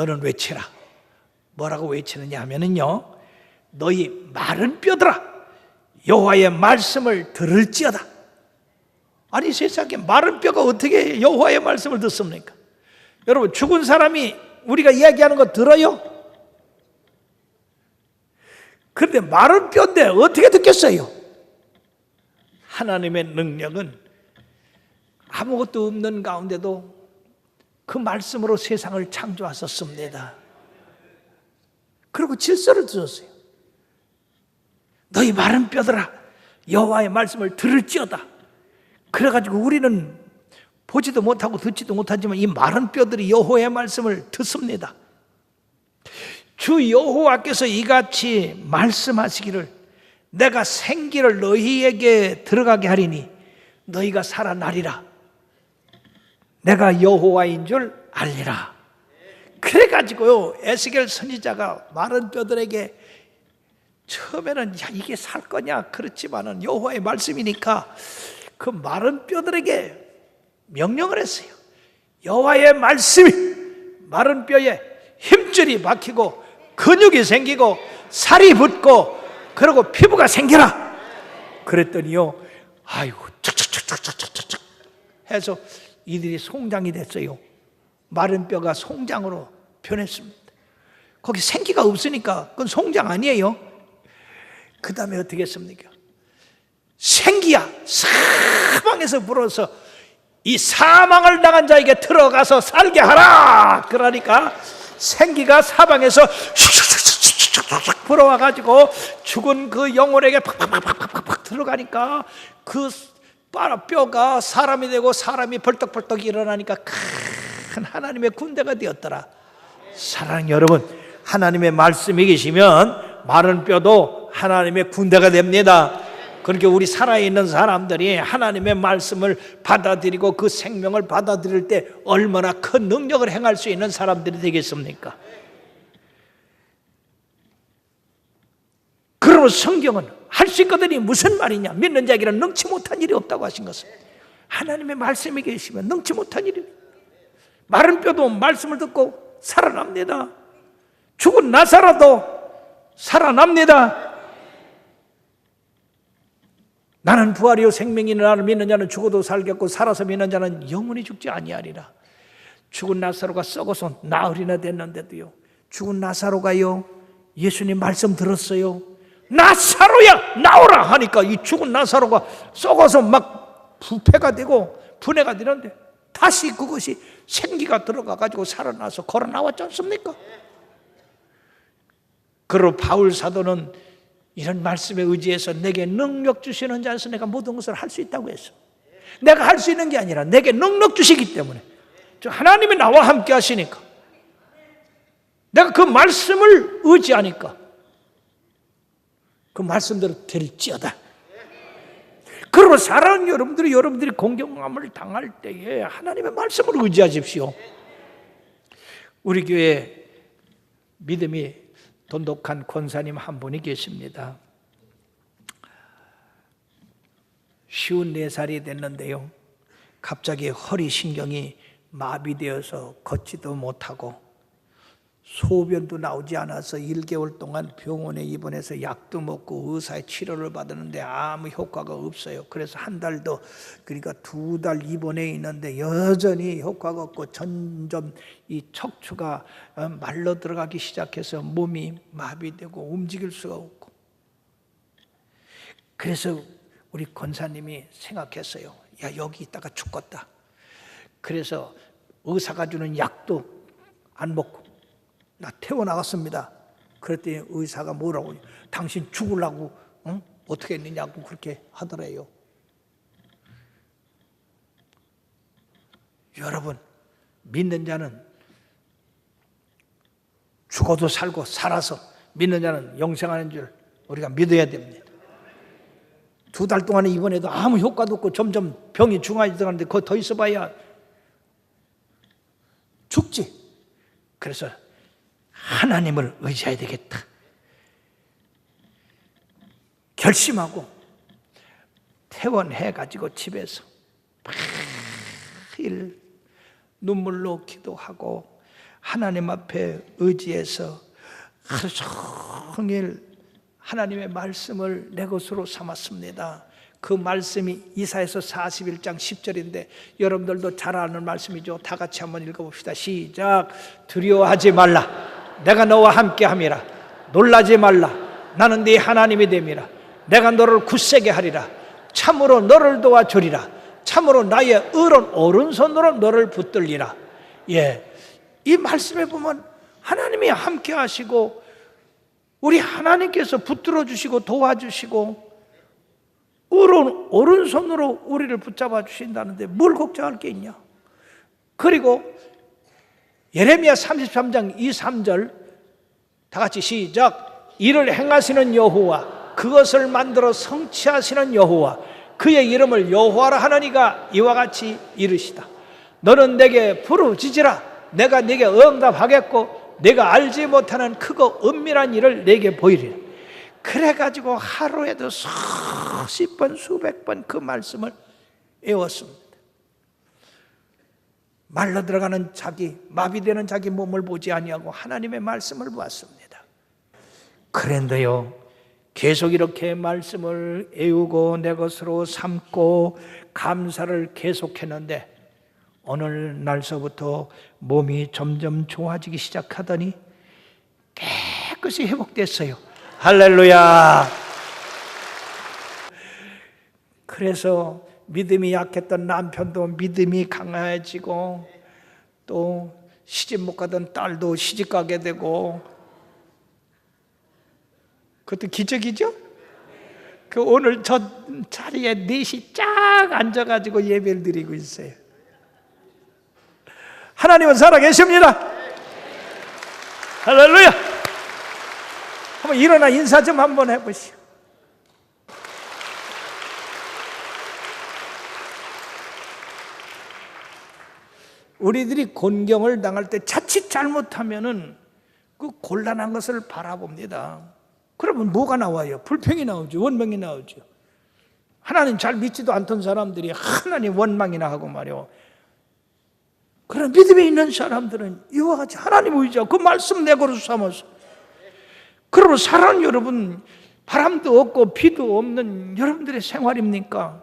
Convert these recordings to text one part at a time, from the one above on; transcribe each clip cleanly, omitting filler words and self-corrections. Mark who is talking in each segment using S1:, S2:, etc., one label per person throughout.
S1: 너는 외치라. 뭐라고 외치느냐 하면은요, 너희 마른 뼈들아 여호와의 말씀을 들을지어다. 아니, 세상에 마른 뼈가 어떻게 여호와의 말씀을 듣습니까? 여러분, 죽은 사람이 우리가 이야기하는 거 들어요? 그런데 마른 뼈인데 어떻게 듣겠어요? 하나님의 능력은 아무것도 없는 가운데도 그 말씀으로 세상을 창조하셨습니다. 그리고 질서를 두셨어요. 너희 마른 뼈들아 여호와의 말씀을 들을지어다. 그래가지고 우리는 보지도 못하고 듣지도 못하지만 이 마른 뼈들이 여호와의 말씀을 듣습니다. 주 여호와께서 이같이 말씀하시기를 내가 생기를 너희에게 들어가게 하리니 너희가 살아나리라. 내가 여호와인 줄 알리라. 그래가지고요, 에스겔 선지자가 마른 뼈들에게 처음에는 야, 이게 살 거냐? 그렇지만은 여호와의 말씀이니까 그 마른 뼈들에게 명령을 했어요. 여호와의 말씀이 마른 뼈에 힘줄이 박히고 근육이 생기고 살이 붙고 그리고 피부가 생겨라. 그랬더니요, 아이고 착착착착착착착 해서 이들이 송장이 됐어요. 마른 뼈가 송장으로 변했습니다. 거기 생기가 없으니까 그건 송장 아니에요. 그 다음에 어떻게 했습니까? 생기야 사방에서 불어서 이 사망을 당한 자에게 들어가서 살게 하라. 그러니까 생기가 사방에서 불어와가지고 죽은 그 영혼에게 팍팍팍팍팍 들어가니까 그 뼈가 사람이 되고 사람이 벌떡벌떡 일어나니까 큰 하나님의 군대가 되었더라. 사랑하는 여러분, 하나님의 말씀이 계시면 마른 뼈도 하나님의 군대가 됩니다. 그렇게 우리 살아있는 사람들이 하나님의 말씀을 받아들이고 그 생명을 받아들일 때 얼마나 큰 능력을 행할 수 있는 사람들이 되겠습니까? 그러므로 성경은 할 수 있거든이 무슨 말이냐? 믿는 자에게는 능치 못한 일이 없다고 하신 것은 하나님의 말씀이 계시면 능치 못한 일이, 마른 뼈도 말씀을 듣고 살아납니다. 죽은 나사로도 살아납니다. 나는 부활이요 생명이니 나를 믿는 자는 죽어도 살겠고 살아서 믿는 자는 영원히 죽지 아니하리라. 죽은 나사로가 썩어서 나흘이나 됐는데도요, 죽은 나사로가요 예수님 말씀 들었어요. 나사로야 나오라 하니까 이 죽은 나사로가 썩어서 막 부패가 되고 분해가 되는데 다시 그것이 생기가 들어가가지고 살아나서 걸어 나왔지 않습니까? 그리고 바울 사도는 이런 말씀에 의지해서 내게 능력 주시는 자에서 내가 모든 것을 할 수 있다고 했어. 내가 할 수 있는 게 아니라 내게 능력 주시기 때문에 하나님이 나와 함께 하시니까 내가 그 말씀을 의지하니까 그 말씀대로 될지어다. 그리고 사랑하는 여러분들이 공경함을 당할 때에 하나님의 말씀을 의지하십시오. 우리 교회에 믿음이 돈독한 권사님 한 분이 계십니다. 54살이 됐는데요, 갑자기 허리 신경이 마비되어서 걷지도 못하고 소변도 나오지 않아서 1개월 동안 병원에 입원해서 약도 먹고 의사의 치료를 받았는데 아무 효과가 없어요. 그래서 한 달 더, 그러니까 2달 입원해 있는데 여전히 효과가 없고 점점 이 척추가 말라 들어가기 시작해서 몸이 마비되고 움직일 수가 없고, 그래서 우리 권사님이 생각했어요. 야, 여기 있다가 죽겠다. 그래서 의사가 주는 약도 안 먹고 나 태워나갔습니다. 그랬더니 의사가 뭐라고, 당신 죽으려고 어떻게 했느냐고 그렇게 하더래요. 여러분, 믿는 자는 죽어도 살고 살아서 믿는 자는 영생하는 줄 우리가 믿어야 됩니다. 2달 동안에 입원해도 아무 효과도 없고 점점 병이 중화되는데 거기 더 있어봐야 죽지. 그래서 하나님을 의지해야 되겠다 결심하고 퇴원해가지고 집에서 매일 눈물로 기도하고 하나님 앞에 의지해서 하루 종일 하나님의 말씀을 내 것으로 삼았습니다. 그 말씀이 이사야서 41장 10절인데 여러분들도 잘 아는 말씀이죠. 다 같이 한번 읽어봅시다. 시작. 두려워하지 말라. 내가 너와 함께함이라. 놀라지 말라. 나는 네 하나님이 됨이라. 내가 너를 굳세게 하리라. 참으로 너를 도와주리라. 참으로 나의 의로운 오른손으로 너를 붙들리라. 이 말씀에 보면 하나님이 함께 하시고 우리 하나님께서 붙들어 주시고 도와주시고 의로운 오른손으로 우리를 붙잡아 주신다는데 뭘 걱정할 게 있냐. 그리고 예레미야 33장 2, 3절 다 같이 시작. 이를 행하시는 여호와 그것을 만들어 성취하시는 여호와 그의 이름을 여호와라 하느니가 이와 같이 이르시다. 너는 내게 부르짖으라. 내가 네게 응답하겠고 내가 알지 못하는 크고 은밀한 일을 내게 보이리라. 그래가지고 하루에도 수십 번 수백 번 그 말씀을 외웠습니다. 말로 들어가는 자기 마비되는 자기 몸을 보지 아니하고 하나님의 말씀을 보았습니다. 그런데요 계속 이렇게 말씀을 외우고 내 것으로 삼고 감사를 계속했는데 어느 날서부터 몸이 점점 좋아지기 시작하더니 깨끗이 회복됐어요. 할렐루야. 그래서 믿음이 약했던 남편도 믿음이 강해지고 또 시집 못 가던 딸도 시집 가게 되고 그것도 기적이죠? 오늘 저 자리에 넷이 쫙 앉아가지고 예배를 드리고 있어요. 하나님은 살아계십니다. 할렐루야. 한번 일어나 인사 좀 한번 해보시오. 우리들이 곤경을 당할 때 자칫 잘못하면은 그 곤란한 것을 바라봅니다. 그러면 뭐가 나와요? 불평이 나오죠. 원망이 나오죠. 하나님 잘 믿지도 않던 사람들이 하나님 원망이나 하고 말이요. 그런 믿음이 있는 사람들은 이와 같이 하나님 의지하고 그 말씀 내 거로 삼아서 그러고 살아는 여러분 바람도 없고 비도 없는 여러분들의 생활입니까?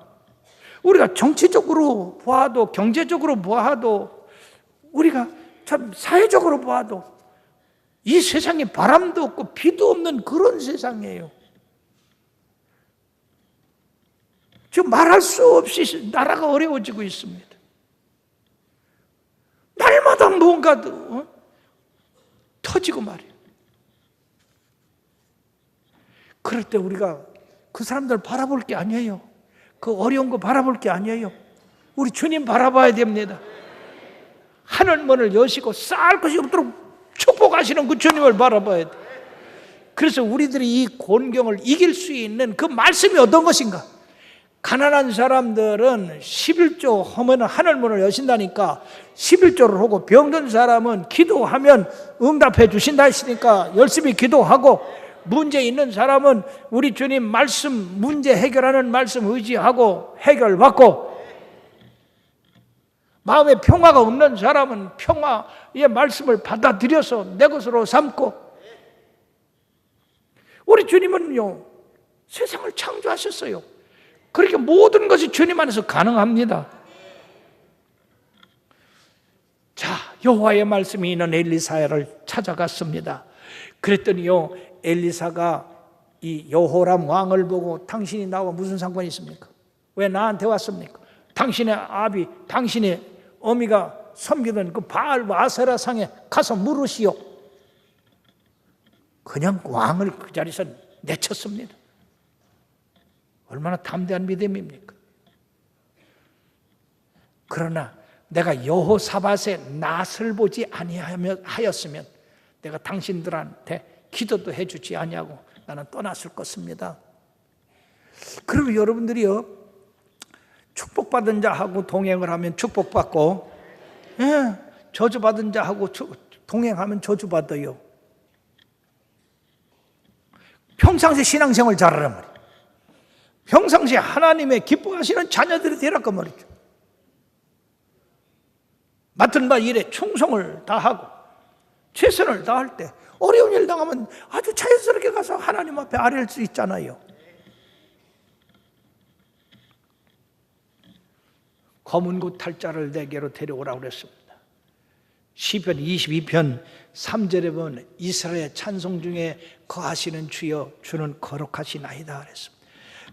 S1: 우리가 정치적으로 보아도 경제적으로 보아도 우리가 참 사회적으로 보아도 이 세상에 바람도 없고 비도 없는 그런 세상이에요. 지금 말할 수 없이 나라가 어려워지고 있습니다. 날마다 뭔가 터지고 말이에요. 그럴 때 우리가 그 사람들 바라볼 게 아니에요. 그 어려운 거 바라볼 게 아니에요. 우리 주님 바라봐야 됩니다. 하늘문을 여시고 쌓을 것이 없도록 축복하시는 그 주님을 바라봐야 돼. 그래서 우리들이 이 곤경을 이길 수 있는 그 말씀이 어떤 것인가? 가난한 사람들은 11조 하면 하늘문을 여신다니까 11조를 하고 병든 사람은 기도하면 응답해 주신다 했으니까 열심히 기도하고 문제 있는 사람은 우리 주님 말씀 문제 해결하는 말씀 의지하고 해결받고 마음에 평화가 없는 사람은 평화의 말씀을 받아들여서 내 것으로 삼고 우리 주님은요 세상을 창조하셨어요. 그렇게 모든 것이 주님 안에서 가능합니다. 자, 여호와의 말씀이 있는 엘리사를 찾아갔습니다. 그랬더니요 엘리사가 이 여호람 왕을 보고 당신이 나와 무슨 상관이 있습니까? 왜 나한테 왔습니까? 당신의 아비, 당신의 어미가 섬기던 그 바알 아세라 상에 가서 물으시오. 그냥 왕을 그 자리에서 내쳤습니다. 얼마나 담대한 믿음입니까? 그러나 내가 여호사밧의 낯을 보지 아니하였으면 내가 당신들한테 기도도 해주지 아니하고 나는 떠났을 것입니다. 그리고 여러분들이요 축복받은 자하고 동행을 하면 축복받고 저주받은 자하고 동행하면 저주받아요. 평상시 신앙생활 잘하란 말이에요. 평상시에 하나님의 기뻐하시는 자녀들이 되라고 말이죠. 맡은 바 일에 충성을 다하고 최선을 다할 때, 어려운 일 당하면 아주 자연스럽게 가서 하나님 앞에 아뢰할 수 있잖아요. 검은 고 탈 자를 내게로 데려오라고 그랬습니다. 시편 22편 3절에 보면 이스라엘의 찬송 중에 거하시는 주여 주는 거룩하시나이다 그랬습니다.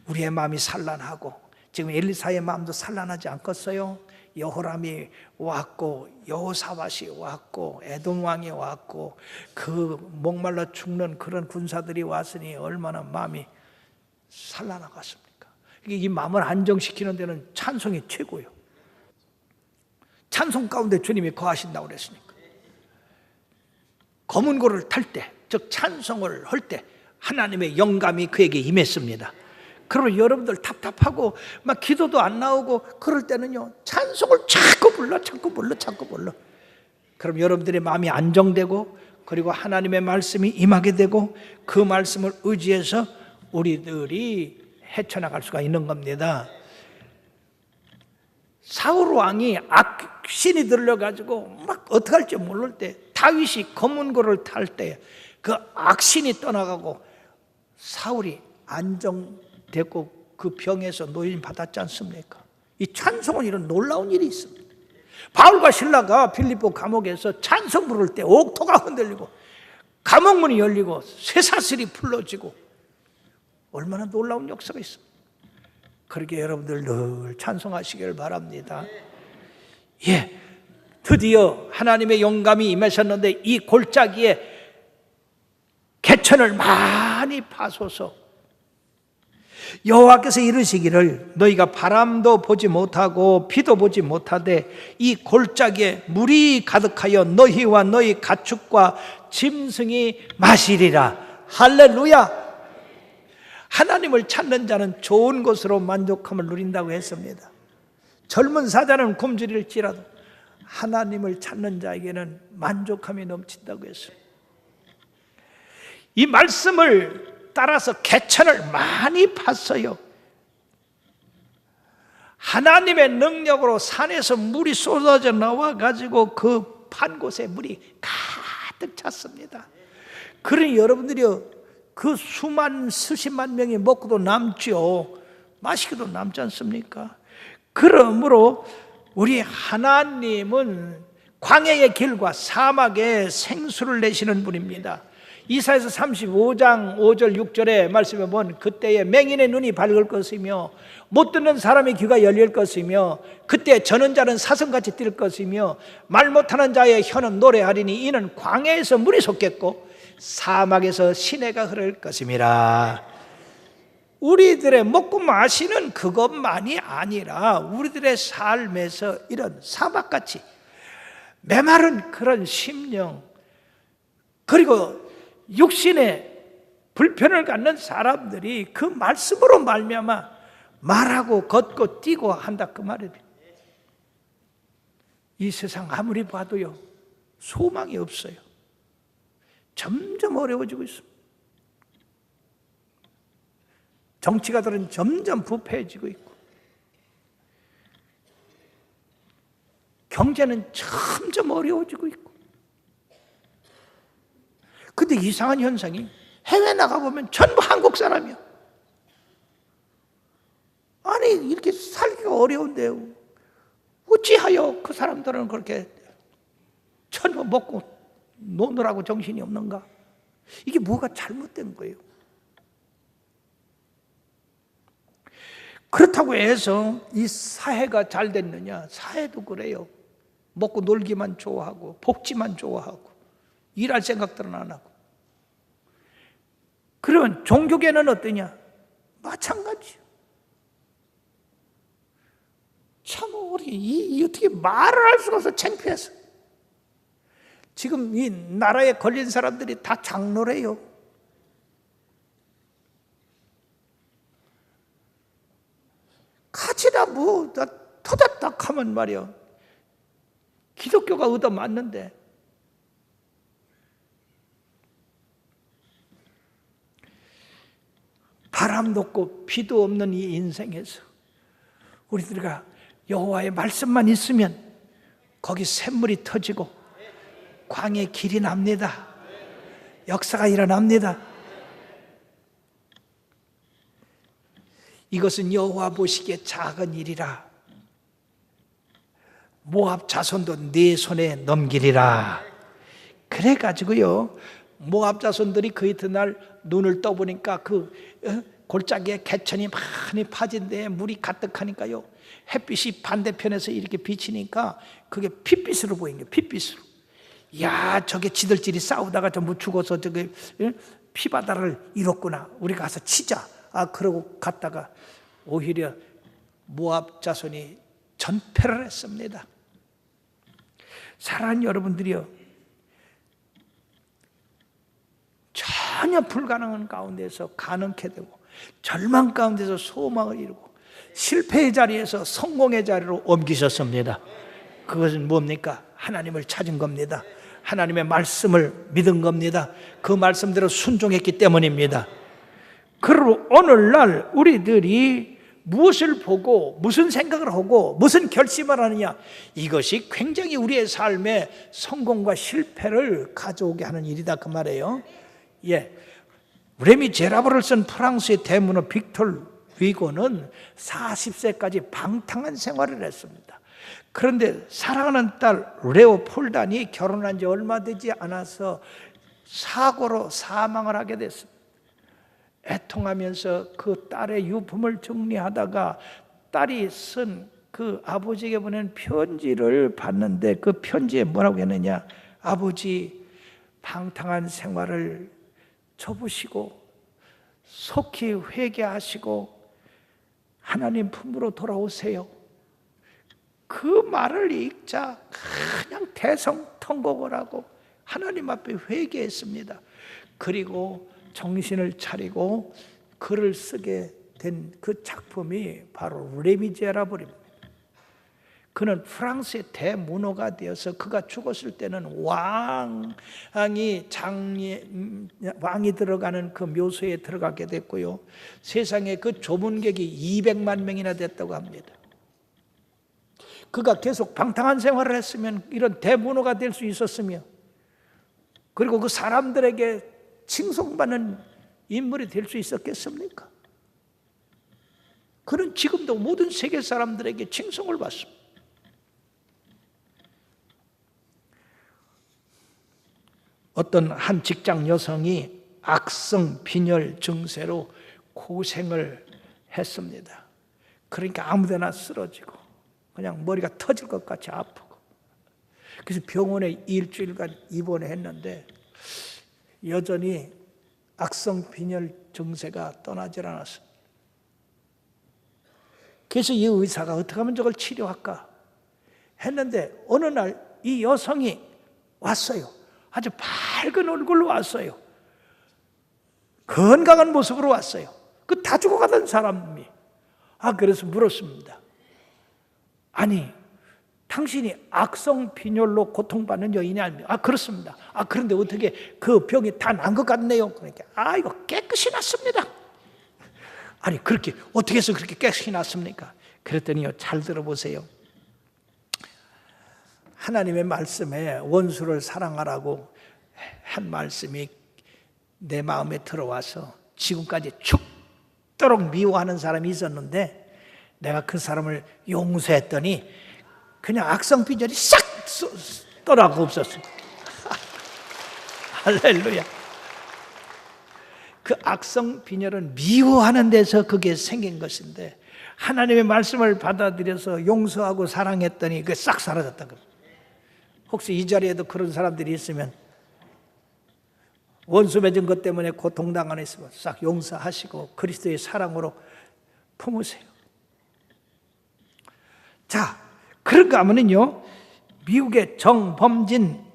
S1: 우리의 마음이 산란하고, 지금 엘리사의 마음도 산란하지 않겠어요? 여호람이 왔고 여호사밧이 왔고 에돔 왕이 왔고 그 목말라 죽는 그런 군사들이 왔으니 얼마나 마음이 산란하겠습니까? 이 마음을 안정시키는 데는 찬송이 최고예요. 찬송 가운데 주님이 거하신다고 그랬으니까. 검은 고를 탈 때, 즉 찬송을 할 때 하나님의 영감이 그에게 임했습니다. 그러면 여러분들 답답하고 막 기도도 안 나오고 그럴 때는요, 찬송을 자꾸 불러. 그럼 여러분들의 마음이 안정되고, 그리고 하나님의 말씀이 임하게 되고, 그 말씀을 의지해서 우리들이 헤쳐나갈 수가 있는 겁니다. 사울 왕이 악신이 들려가지고 막 어떻게 할지 모를 때, 다윗이 검은 고를 탈 때 그 악신이 떠나가고 사울이 안정되고 그 병에서 노임 받았지 않습니까? 이 찬송은 이런 놀라운 일이 있습니다. 바울과 실라가 빌립보 감옥에서 찬송 부를 때 옥토가 흔들리고 감옥문이 열리고 쇠사슬이 풀어지고, 얼마나 놀라운 역사가 있습니다. 그렇게 여러분들 늘 찬송하시길 바랍니다. 예, 드디어 하나님의 영감이 임하셨는데 이 골짜기에 개천을 많이 파소서. 여호와께서 이르시기를 너희가 바람도 보지 못하고 비도 보지 못하되 이 골짜기에 물이 가득하여 너희와 너희 가축과 짐승이 마시리라. 할렐루야. 하나님을 찾는 자는 좋은 것으로 만족함을 누린다고 했습니다. 젊은 사자는 굶주릴지라도 하나님을 찾는 자에게는 만족함이 넘친다고 했습니다. 이 말씀을 따라서 개천을 많이 팠어요. 하나님의 능력으로 산에서 물이 쏟아져 나와가지고 그 판 곳에 물이 가득 찼습니다. 그러니 여러분들이요, 그 수십만 명이 먹고도 남죠. 마시고도 남지 않습니까? 그러므로 우리 하나님은 광야의 길과 사막에 생수를 내시는 분입니다. 이사야서 35장 5절 6절의 말씀에 보면 그때에 맹인의 눈이 밝을 것이며 못 듣는 사람의 귀가 열릴 것이며 그때 저는 자는 사슴같이 뛸 것이며 말 못하는 자의 혀는 노래하리니 이는 광야에서 물이 솟겠고 사막에서 시내가 흐를 것임이라. 우리들의 먹고 마시는 그것만이 아니라 우리들의 삶에서 이런 사막같이 메마른 그런 심령, 그리고 육신의 불편을 갖는 사람들이 그 말씀으로 말미암아 말하고 걷고 뛰고 한다, 그 말이에요. 이 세상 아무리 봐도요, 소망이 없어요. 점점 어려워지고 있습니다. 정치가들은 점점 부패해지고 있고, 경제는 점점 어려워지고 있고. 근데 이상한 현상이, 해외 나가보면 전부 한국 사람이야. 아니, 이렇게 살기가 어려운데요, 어찌하여 그 사람들은 그렇게 전부 먹고 노느라고 정신이 없는가? 이게 뭐가 잘못된 거예요. 그렇다고 해서 이 사회가 잘 됐느냐? 사회도 그래요. 먹고 놀기만 좋아하고 복지만 좋아하고 일할 생각들은 안 하고. 그러면 종교계는 어떠냐? 마찬가지요. 참 우리 어떻게 말을 할 수가 없어, 창피해서. 지금 이 나라에 걸린 사람들이 다 장로래요. 같이다 뭐 터졌다 하면 말이야, 기독교가 얻어맞는데. 바람도 없고 비도 없는 이 인생에서 우리들과 여호와의 말씀만 있으면 거기 샘물이 터지고 광야에 길이 납니다. 역사가 일어납니다. 이것은 여호와 보시기에 작은 일이라 모압 자손도 네 손에 넘기리라. 그래가지고요, 모압 자손들이 그 이튿날 눈을 떠보니까 그 골짜기에 개천이 많이 파진 데에 물이 가득하니까요, 햇빛이 반대편에서 이렇게 비치니까 그게 핏빛으로 보인 거예요. 핏빛으로. 야, 저게 지들끼리 싸우다가 전부 죽어서 저게 피바다를 잃었구나. 우리 가서 치자. 그러고 갔다가 오히려 모압 자손이 전패를 했습니다. 사랑하는 여러분들이요, 전혀 불가능한 가운데서 가능케 되고 절망 가운데서 소망을 이루고 실패의 자리에서 성공의 자리로 옮기셨습니다. 그것은 뭡니까? 하나님을 찾은 겁니다. 하나님의 말씀을 믿은 겁니다. 그 말씀대로 순종했기 때문입니다. 그리고 오늘날 우리들이 무엇을 보고 무슨 생각을 하고 무슨 결심을 하느냐, 이것이 굉장히 우리의 삶에 성공과 실패를 가져오게 하는 일이다, 그 말이에요. 레미 제라블을 쓴 프랑스의 대문호 빅톨 위고는 40세까지 방탕한 생활을 했습니다. 그런데 사랑하는 딸 레오폴단이 결혼한 지 얼마 되지 않아서 사고로 사망을 하게 됐습니다. 애통하면서 그 딸의 유품을 정리하다가 딸이 쓴 그 아버지에게 보낸 편지를 봤는데, 그 편지에 뭐라고 했느냐, 아버지, 방탕한 생활을 접으시고 속히 회개하시고 하나님 품으로 돌아오세요. 그 말을 읽자 그냥 대성통곡을 하고 하나님 앞에 회개했습니다. 그리고 정신을 차리고 글을 쓰게 된 그 작품이 바로 레미제라블입니다. 그는 프랑스의 대문호가 되어서 그가 죽었을 때는 왕이 들어가는 그 묘소에 들어가게 됐고요, 세상에 그 조문객이 200만 명이나 됐다고 합니다. 그가 계속 방탕한 생활을 했으면 이런 대문호가 될 수 있었으며, 그리고 그 사람들에게 칭송받는 인물이 될 수 있었겠습니까? 그는 지금도 모든 세계 사람들에게 칭송을 받습니다. 어떤 한 직장 여성이 악성 빈혈 증세로 고생을 했습니다. 그러니까 아무데나 쓰러지고 그냥 머리가 터질 것 같이 아프고, 그래서 병원에 일주일간 입원했는데 여전히 악성 빈혈 증세가 떠나질 않았습니다. 그래서 이 의사가 어떻게 하면 저걸 치료할까 했는데 어느 날 이 여성이 왔어요. 아주 밝은 얼굴로 왔어요. 건강한 모습으로 왔어요. 그 다 죽어가던 사람이. 그래서 물었습니다. 아니, 당신이 악성 빈혈로 고통받는 여인이 아닙니까? 그렇습니다. 그런데 어떻게 그 병이 다 난 것 같네요. 그러니까 이거 깨끗이 났습니다. 아니, 그렇게 어떻게 해서 그렇게 깨끗이 났습니까? 그랬더니요, 잘 들어보세요. 하나님의 말씀에 원수를 사랑하라고 한 말씀이 내 마음에 들어와서 지금까지 죽도록 미워하는 사람이 있었는데 내가 그 사람을 용서했더니 그냥 악성 빈혈이 싹 떠나고 없었어요. 할렐루야. 그 악성 빈혈은 미워하는 데서 그게 생긴 것인데 하나님의 말씀을 받아들여서 용서하고 사랑했더니 그게 싹 사라졌다고. 혹시 이 자리에도 그런 사람들이 있으면 원수 맺은 것 때문에 고통당하는 있으면 싹 용서하시고 그리스도의 사랑으로 품으세요. 자, 그런가 하면요, 미국의 정범진이라고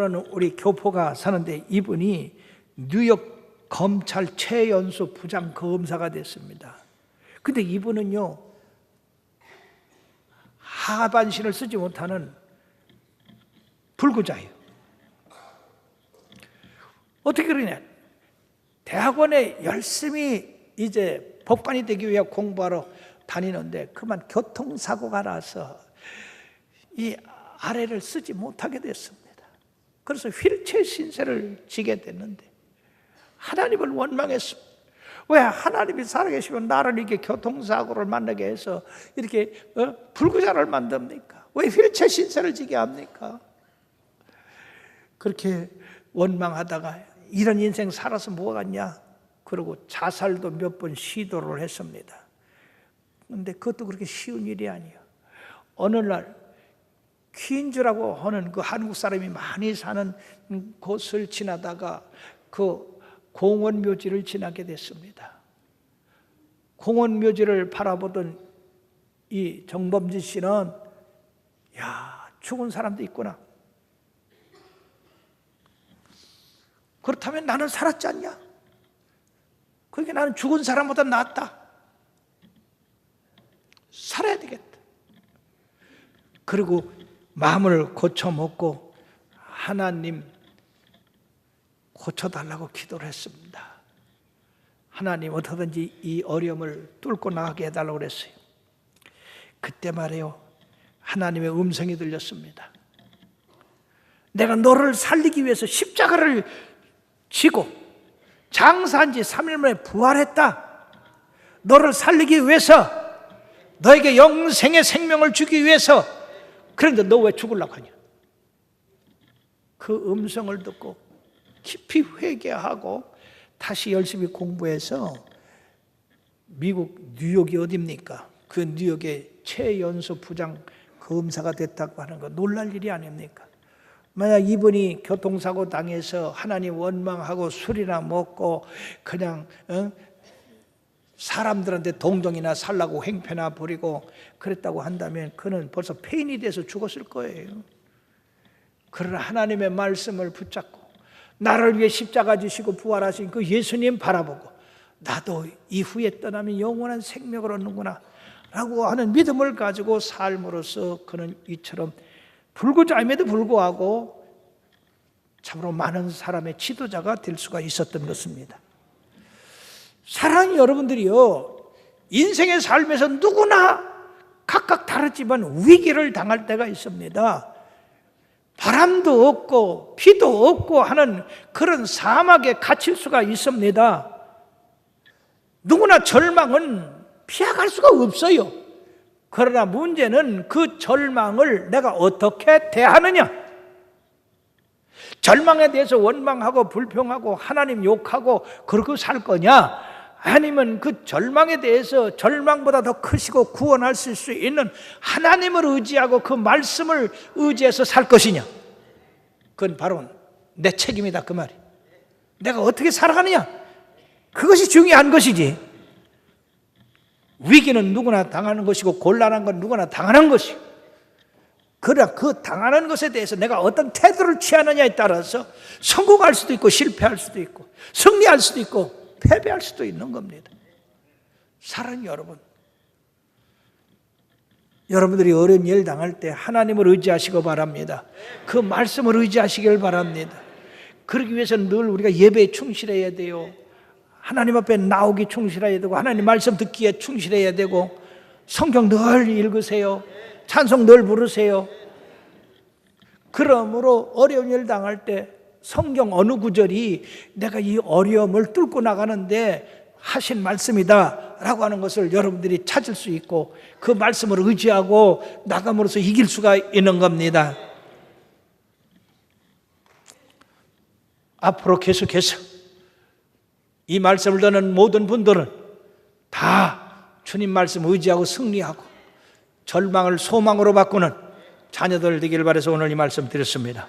S1: 하는 우리 교포가 사는데 이분이 뉴욕 검찰 최연소 부장 검사가 됐습니다. 근데 이분은요, 하반신을 쓰지 못하는 불구자예요. 어떻게 그러냐? 대학원에 열심히 이제 법관이 되기 위해 공부하러 다니는데 그만 교통사고가 나서 이 아래를 쓰지 못하게 됐습니다. 그래서 휠체어 신세를 지게 됐는데 하나님을 원망했습니다. 왜 하나님이 살아계시면 나를 이렇게 교통사고를 만나게 해서 이렇게 불구자를 만듭니까? 왜 휠체어 신세를 지게 합니까? 그렇게 원망하다가 이런 인생 살아서 뭐가 같냐? 그리고 자살도 몇 번 시도를 했습니다. 그런데 그것도 그렇게 쉬운 일이 아니에요. 어느 날 퀸즈라고 하는 그 한국 사람이 많이 사는 곳을 지나다가 그 공원 묘지를 지나게 됐습니다. 공원 묘지를 바라보던 이 정범진 씨는 야, 죽은 사람도 있구나. 그렇다면 나는 살았지 않냐? 그러니까 나는 죽은 사람보다 낫다. 살아야 되겠다. 그리고 마음을 고쳐먹고 하나님 고쳐달라고 기도를 했습니다. 하나님 어떻게든지 이 어려움을 뚫고 나가게 해달라고 그랬어요. 그때 말이에요, 하나님의 음성이 들렸습니다. 내가 너를 살리기 위해서 십자가를 지고 장사한 지 3일 만에 부활했다. 너를 살리기 위해서, 너에게 영생의 생명을 주기 위해서. 그런데 너 왜 죽으려고 하냐? 그 음성을 듣고 깊이 회개하고 다시 열심히 공부해서 미국 뉴욕이 어딥니까? 그 뉴욕의 최연소 부장 검사가 됐다고 하는 거 놀랄 일이 아닙니까? 만약 이분이 교통사고 당해서 하나님 원망하고 술이나 먹고 그냥 사람들한테 동정이나 살라고 행패나 부리고 그랬다고 한다면 그는 벌써 폐인이 돼서 죽었을 거예요. 그러나 하나님의 말씀을 붙잡고 나를 위해 십자가 지시고 부활하신 그 예수님 바라보고 나도 이후에 떠나면 영원한 생명을 얻는구나 라고 하는 믿음을 가지고 삶으로써 그는 이처럼 불구자임에도 불구하고 참으로 많은 사람의 지도자가 될 수가 있었던 것입니다. 사랑하는 여러분들이요, 인생의 삶에서 누구나 각각 다르지만 위기를 당할 때가 있습니다. 바람도 없고 비도 없고 하는 그런 사막에 갇힐 수가 있습니다. 누구나 절망은 피해갈 수가 없어요. 그러나 문제는 그 절망을 내가 어떻게 대하느냐. 절망에 대해서 원망하고 불평하고 하나님 욕하고 그러고 살 거냐, 아니면 그 절망에 대해서 절망보다 더 크시고 구원하실 수 있는 하나님을 의지하고 그 말씀을 의지해서 살 것이냐. 그건 바로 내 책임이다 그 말이. 내가 어떻게 살아가느냐, 그것이 중요한 것이지. 위기는 누구나 당하는 것이고 곤란한 건 누구나 당하는 것이고, 그러나 그 당하는 것에 대해서 내가 어떤 태도를 취하느냐에 따라서 성공할 수도 있고 실패할 수도 있고 승리할 수도 있고 패배할 수도 있는 겁니다. 사랑하는 여러분, 여러분들이 어려운 일 당할 때 하나님을 의지하시기 바랍니다. 그 말씀을 의지하시길 바랍니다. 그러기 위해서는 늘 우리가 예배에 충실해야 돼요. 하나님 앞에 나오기 충실해야 되고 하나님 말씀 듣기에 충실해야 되고 성경 늘 읽으세요. 찬송 늘 부르세요. 그러므로 어려운 일 당할 때 성경 어느 구절이 내가 이 어려움을 뚫고 나가는데 하신 말씀이다 라고 하는 것을 여러분들이 찾을 수 있고 그 말씀을 의지하고 나감으로써 이길 수가 있는 겁니다. 앞으로 계속해서 이 말씀을 듣는 모든 분들은 다 주님 말씀 의지하고 승리하고 절망을 소망으로 바꾸는 자녀들 되기를 바라서 오늘 이 말씀 드렸습니다.